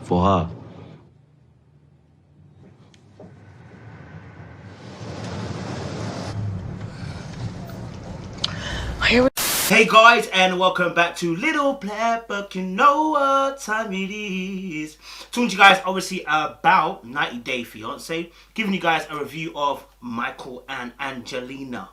for her. Hey guys, and welcome back to Little Pepper. You know what time it is. Talking to you guys obviously about 90 Day Fiance, giving you guys a review of Michael and Angelina,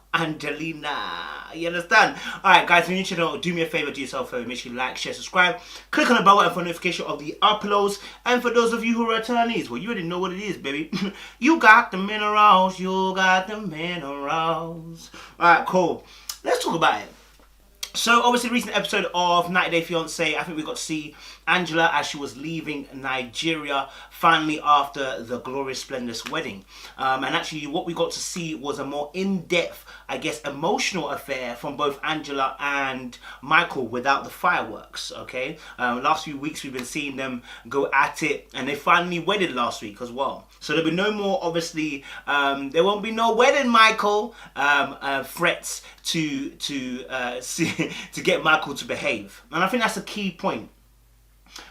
you understand? Alright guys, if you're new to the channel, do me a favor, do yourself a favor, make sure you like, share, subscribe, click on the bell button for notification of the uploads. And for those of you who are returnees, well, you already know what it is, baby. You got the minerals, Alright, cool, let's talk about it. So obviously recent episode of 90 Day Fiance, I think we got to see Angela as she was leaving Nigeria finally after the glorious splendorous wedding. And actually what we got to see was a more in-depth, I guess, emotional affair from both Angela and Michael without the fireworks, okay? Last few weeks we've been seeing them go at it, and they finally wedded last week as well. So there'll be no more, obviously, there won't be no wedding, Michael, threats to get Michael to behave. And I think that's a key point.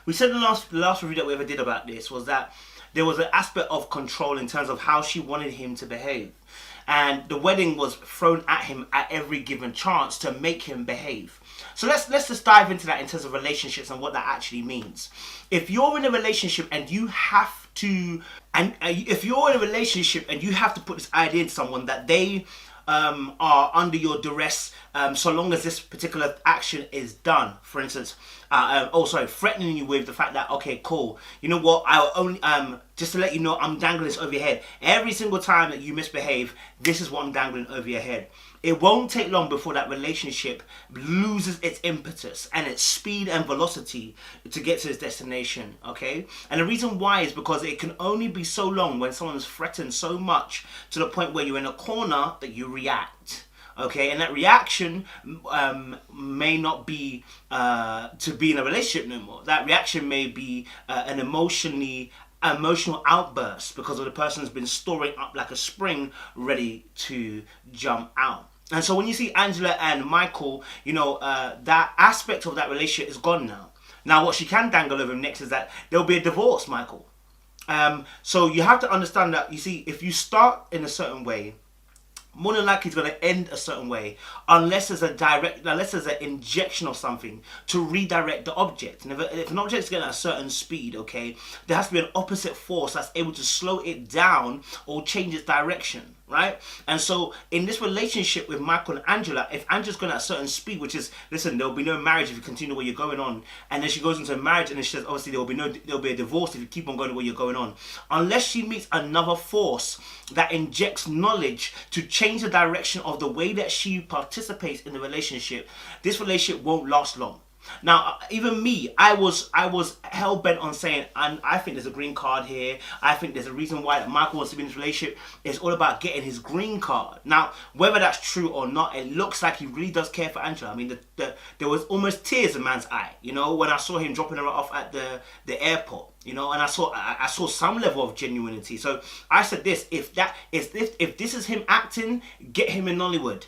We said in the last review that we ever did about this was that there was an aspect of control in terms of how she wanted him to behave. And the wedding was thrown at him at every given chance to make him behave. So let's just dive into that in terms of relationships and what that actually means. If you're in a relationship and you have to, if you're in a relationship and you have to put this idea into someone that they are under your duress, so long as this particular action is done. For instance, threatening you with the fact that, okay, cool, you know what, I'll only, just to let you know, I'm dangling this over your head. Every single time that you misbehave, this is what I'm dangling over your head. It won't take long before that relationship loses its impetus and its speed and velocity to get to its destination, okay? And the reason why is because it can only be so long when someone's threatened so much to the point where you're in a corner that you react. Okay, and that reaction may not be to be in a relationship no more. That reaction may be an emotional outburst because of the person has been storing up like a spring ready to jump out. And so when you see Angela and Michael, you know, that aspect of that relationship is gone now. Now what she can dangle over him next is that there'll be a divorce, Michael. So you have to understand that, you see, if you start in a certain way, more than likely it's going to end a certain way unless there's an injection of something to redirect the object. And if an object is getting at a certain speed, okay, there has to be an opposite force that's able to slow it down or change its direction, right? And so in this relationship with Michael and Angela, if Angela's going at a certain speed, which is, listen, there'll be no marriage if you continue where you're going on, and then she goes into a marriage and then she says, obviously there'll be a divorce if you keep on going where you're going on, unless she meets another force that injects knowledge to change the direction of the way that she participates in the relationship, this relationship won't last long. Now, even me, I was hell-bent on saying, and I think there's a green card here. I think there's a reason why that Michael wants to be in this relationship. It's all about getting his green card. Now, whether that's true or not, it looks like he really does care for Angela. I mean, there was almost tears in man's eye, you know, when I saw him dropping her off at the airport. You know, and I saw some level of genuinity. So I said this: if this is him acting, get him in Nollywood,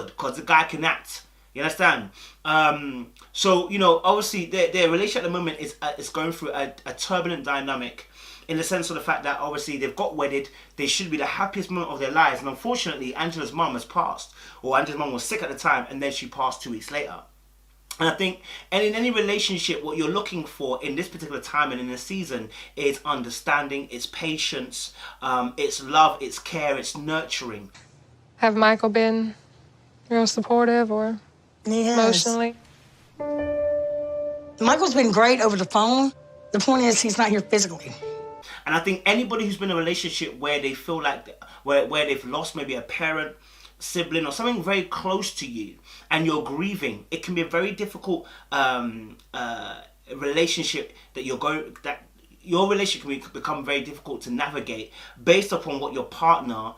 because the guy can act. You understand? So you know, obviously their relationship at the moment is going through a turbulent dynamic, in the sense of the fact that obviously they've got wedded. They should be the happiest moment of their lives, and unfortunately, Angela's mum has passed, or Angela's mum was sick at the time, and then she passed 2 weeks later. And I think, and in any relationship, what you're looking for in this particular time and in this season is understanding, it's patience, it's love, it's care, it's nurturing. Have Michael been real supportive or emotionally? Michael's been great over the phone. The point is, he's not here physically. And I think anybody who's been in a relationship where they feel like, where they've lost maybe a parent, sibling, or something very close to you, and you're grieving, it can be a very difficult relationship that your relationship can become very difficult to navigate based upon what your partner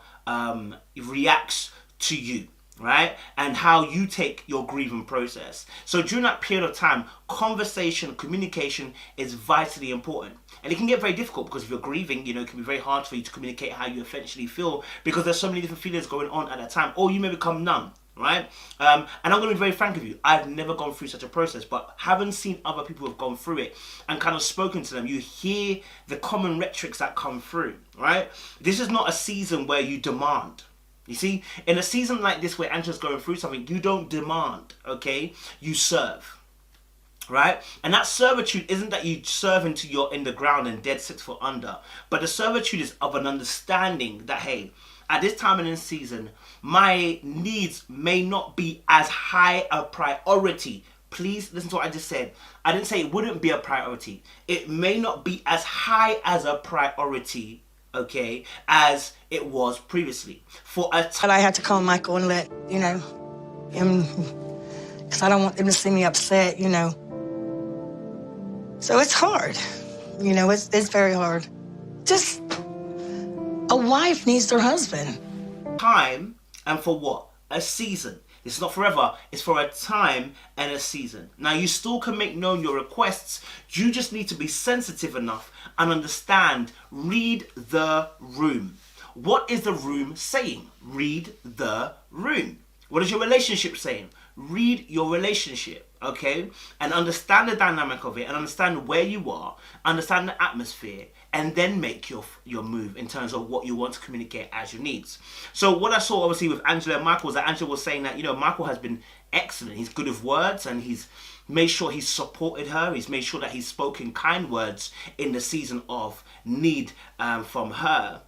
reacts to you, right? And how you take your grieving process. So during that period of time, conversation, communication is vitally important. And it can get very difficult because if you're grieving, you know, it can be very hard for you to communicate how you essentially feel because there's so many different feelings going on at that time, or you may become numb, right? And I'm going to be very frank with you. I've never gone through such a process, but having seen other people who have gone through it and kind of spoken to them, you hear the common rhetorics that come through, right? This is not a season where you demand. You see, in a season like this where Angela's going through something, you don't demand, okay? You serve. Right? And that servitude isn't that you serve until you're in the ground and dead 6 foot under. But the servitude is of an understanding that, hey, at this time and in season, my needs may not be as high a priority. Please listen to what I just said. I didn't say it wouldn't be a priority. It may not be as high as a priority, okay, as it was previously. But I had to call Michael and let, him, because I don't want them to see me upset, So it's hard. It's very hard. Just a wife needs her husband. Time, and for what? A season. It's not forever. It's for a time and a season. Now, you still can make known your requests. You just need to be sensitive enough and understand. Read the room. What is the room saying? Read the room. What is your relationship saying? Read your relationship. Okay, and understand the dynamic of it, and understand where you are, understand the atmosphere, and then make your move in terms of what you want to communicate as your needs. So what I saw obviously with Angela and Michael was that Angela was saying that, Michael has been excellent. He's good with words, and he's made sure he's supported her. He's made sure that he's spoken kind words in the season of need from her.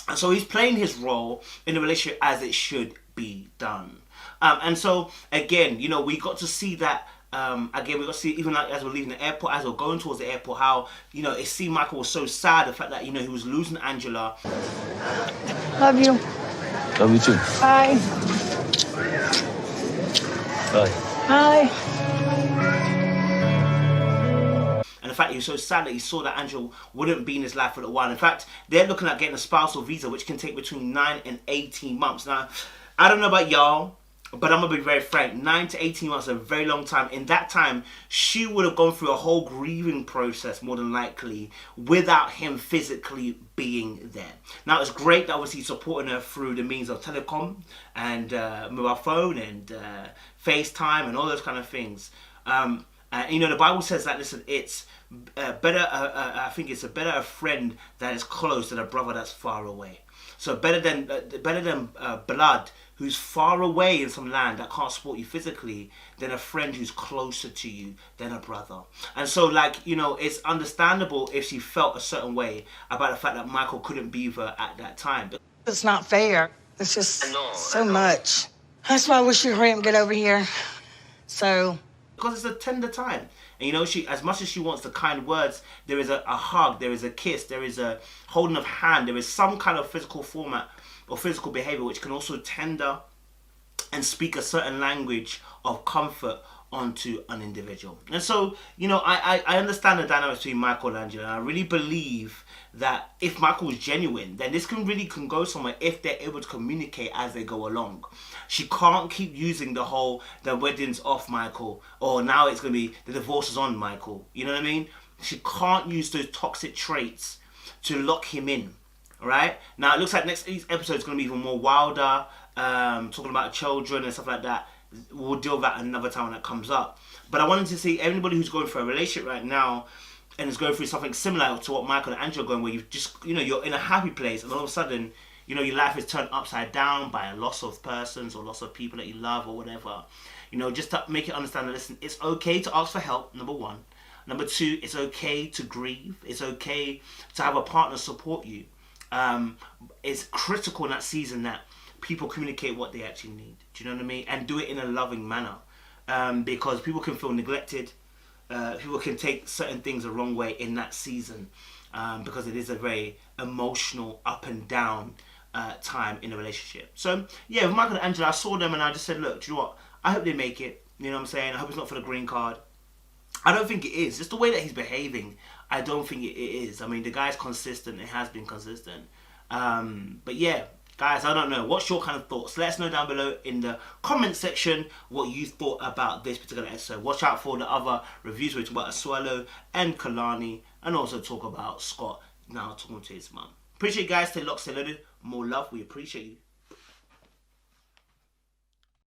And so he's playing his role in the relationship as it should be done. And so, again, we got to see that, we got to see, even like as we're leaving the airport, as we're going towards the airport, how, it seemed Michael was so sad, the fact that, he was losing Angela. Love you. Love you too. Bye. Bye. Bye. And the fact he was so sad that he saw that Angela wouldn't be in his life for a while. In fact, they're looking at getting a spousal visa, which can take between 9 and 18 months. Now, I don't know about y'all, but I'm going to be very frank. 9 to 18 months is a very long time. In that time, she would have gone through a whole grieving process, more than likely, without him physically being there. Now, it's great that obviously he's supporting her through the means of telecom and mobile phone and FaceTime and all those kind of things. The Bible says that, listen, it's better, I think it's better a friend that is close than a brother that's far away. So better than blood who's far away in some land that can't support you physically than a friend who's closer to you than a brother. And so, it's understandable if she felt a certain way about the fact that Michael couldn't be with her at that time. It's not fair. It's just so much. That's why I wish you'd hurry up and get over here. So... Because it's a tender time. And she, as much as she wants the kind words, there is a hug, there is a kiss, there is a holding of hand, there is some kind of physical format or physical behavior which can also tender and speak a certain language of comfort onto an individual. And so, I understand the dynamics between Michael and Angela, and I really believe that if Michael is genuine, then this can go somewhere if they're able to communicate as they go along. She can't keep using the wedding's off, Michael, or now it's going to be the divorce is on, Michael. You know what I mean? She can't use those toxic traits to lock him in. Right? Now, it looks like next episode is going to be even more wilder, talking about children and stuff like that. We'll deal with that another time when that comes up. But I wanted to see anybody who's going through a relationship right now and is going through something similar to what Michael and Angela are going, where you've just, you're in a happy place and all of a sudden, your life is turned upside down by a loss of persons or loss of people that you love or whatever. Just to make it understand that, listen, it's okay to ask for help, number one. Number two, it's okay to grieve. It's okay to have a partner support you. It's critical in that season that people communicate what they actually need. Do you know what I mean? And do it in a loving manner. Because people can feel neglected. People can take certain things the wrong way in that season. Because it is a very emotional up and down time in a relationship. So, yeah, with Michael and Angela, I saw them and I just said, look, do you know what? I hope they make it. You know what I'm saying? I hope it's not for the green card. I don't think it is. Just the way that he's behaving, I don't think it is. I mean, the guy's consistent. It has been consistent. But yeah, guys, I don't know. What's your kind of thoughts? Let us know down below in the comment section what you thought about this particular episode. Watch out for the other reviews. We talk about Asuelo and Kalani, and also talk about Scott now talking to his mum. Appreciate you guys. Stay locked, stay loaded. More love. We appreciate you.